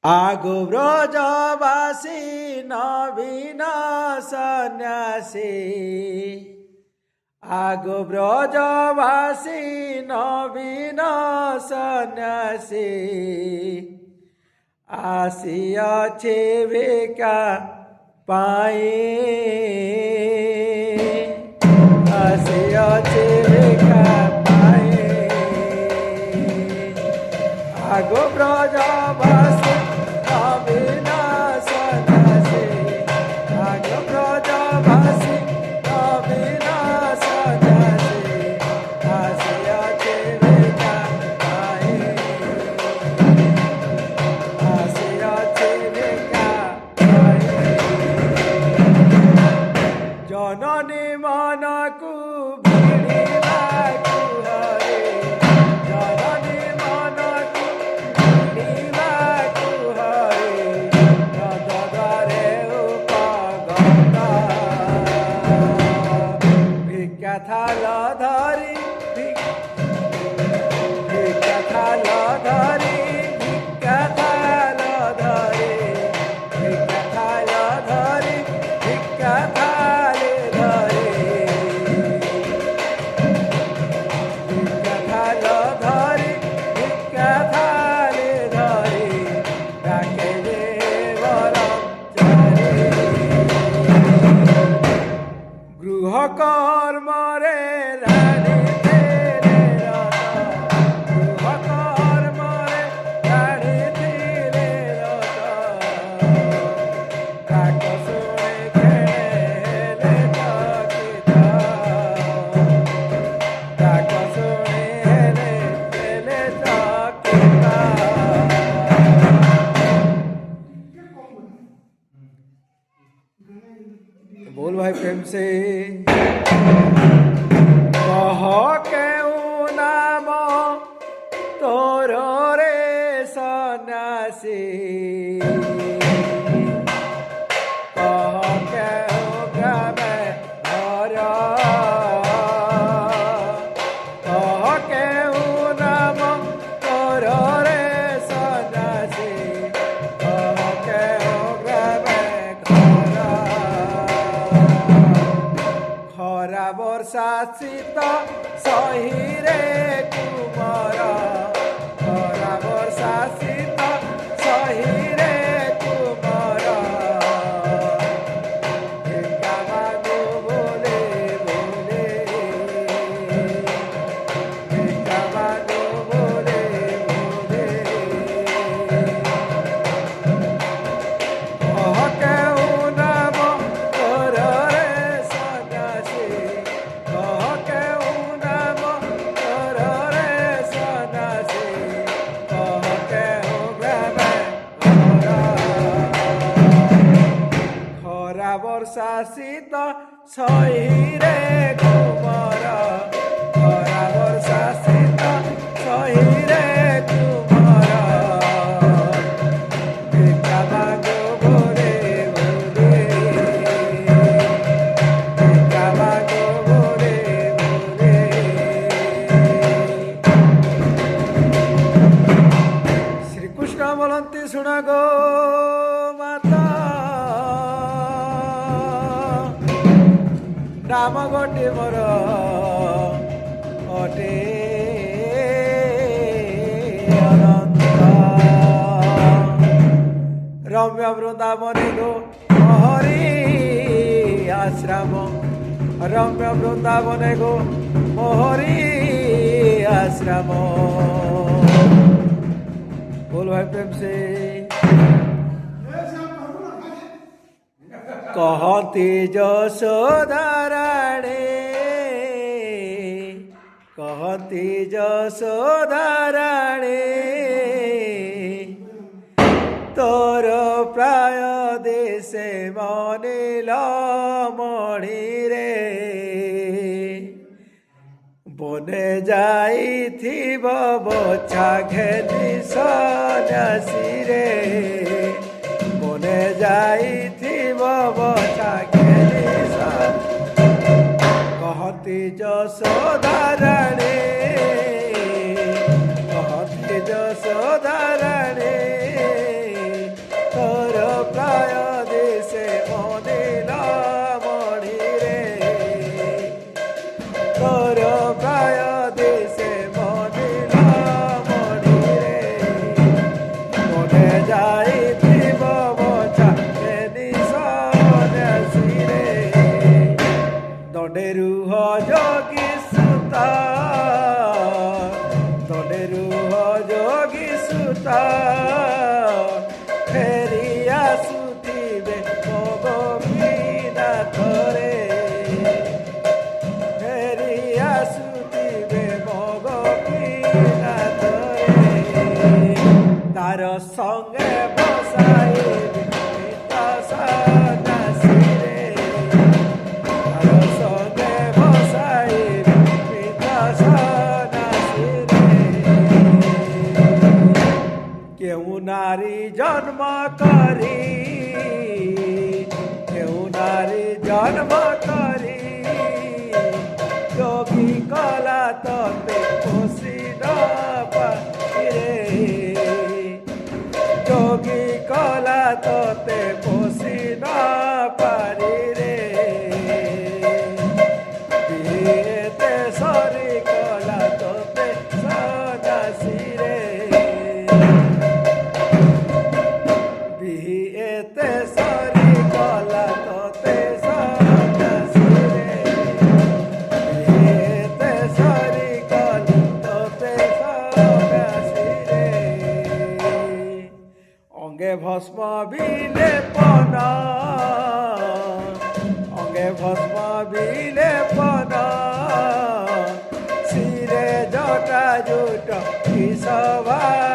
আগো ব্রজবাসী নবীন সন্ন্যাসী আগো ব্রজবাসী নবীন সন্ন্যাসী আসিয়াছে ভিক্ষা পাই আসিয়াছে ভিক্ষা পাই আগো ব্রজবাসী নবীন সন্ন্যাসী আগো ব্রজবাসী নবীন সন্ন্যাসী আসিয়াছে ভিক্ষা পাই আসিয়াছে ভিক্ষা পাই জননী মনকু ভিড়িବାକୁ হরে জননী মনকু ভিড়িବାକୁ হরে নଦରେ ଉପଗତ ଭିକ୍ଷା ଥାଳ ଧରି ଭିକ୍ଷା ଥାଳ ଧରି ଭିକ୍ଷା ଥାଳ ଧରି ଭିକ୍ଷା ଥାଳ ଧରି ଭିକ୍ଷା ଥାଳେ ଧରି ଭିକ୍ଷା ଥାଳ ଧରି ଭିକ୍ଷା ଥାଳେ ଧରି ଡାକେ ଯେ ବ୍ରହ୍ମଚାରୀ ଗୃହ କର୍ମରେ ରାଣିଥିଲେ ରତ ଗୃହ କର୍ମରେ ରାଣିଥିଲେ ରତ ଡାକ ଶୁଣି ଖେଳେ ଚକିତ ଡାକ ଶୁଣି ହେଲେ ଚକିତ बोल भाई प्रेम से कह केउ नाम तोर रे सन्यासी कह केउ ग्रामे घर कह केउ नाम तोर रे सन्यासी कह केउ ग्रामे घर ଖରା ବର୍ଷା ଶୀତ ସହିରେ କୁମର ଖରା ବର୍ଷା ଶୀତ ସହିରେ କୁମର ଭିକ୍ଷା ମାଗୁ ବୋଲେ ବୋଲେ ଭିକ୍ଷା ମାଗୁ ବୋଲେ ବୋଲେ କହ କେଉ ନାମ ତୋର ରେ ସନ୍ୟାସୀ କହ କେଉ ନାମ ତୋର ରେ ସନ୍ୟାସୀ କହ କେଉ ଗ୍ରାମେ ଘର ଖରା ବର୍ଷା ଶୀତ ସହିରେ କୁମର ଖରା ବର୍ଷା ଶୀତ ସହିରେ କୁମର ଭିକ୍ଷା ମାଗୁ ବୋଲେ ବୋଲେ ଭିକ୍ଷା ମାଗୁ ବୋଲେ ବୋଲେ ଶ୍ରୀକୃଷ୍ଣ ବୋଲନ୍ତି ଶୁଣ ଗୋ ମାତା ନାମ ଗୋଟି ମୋର ଅଟେ ଅନନ୍ତ ରମ୍ୟ ବୃନ୍ଦାବନେ ଗো মোহরি আশ্রম রম্য বৃন্দাবনে গো মোহরি আশ্রম बोल भाई प्रेम से कहती যশোদা রানী कहती যশোদা রানী তোর প্রায় দেশে মনিল মণি রে বনে যাইথিব বছা ঘেনি সন্ন্যাসী রে বনে যাইথিব বছা ঘেনি कहती যশোদা রানী कहती যশোদা রানী সঙ্গে বসাই সন্ন্যাসীরে তার সঙ্গে বসাই সন্ন্যাসীরে কেউ নারী জন্ম করি কেউ নারী জন্ম করি যোগী কলা ততে খুশি রে যোগী কলা ততে খুশি পারি রে বিয়েতে সরি কলা ততে সন্ন্যাসী রে বিয়েতে সরি কলা ততে সন্ন্যাসী রে বিয়েতে সরি কলা ততে সন্ন্যাসী রে অঙ্গে ভস্ম বিলেপন অঙ্গে ভস্ম বিলেপন শিরে জটা জুট কি সভা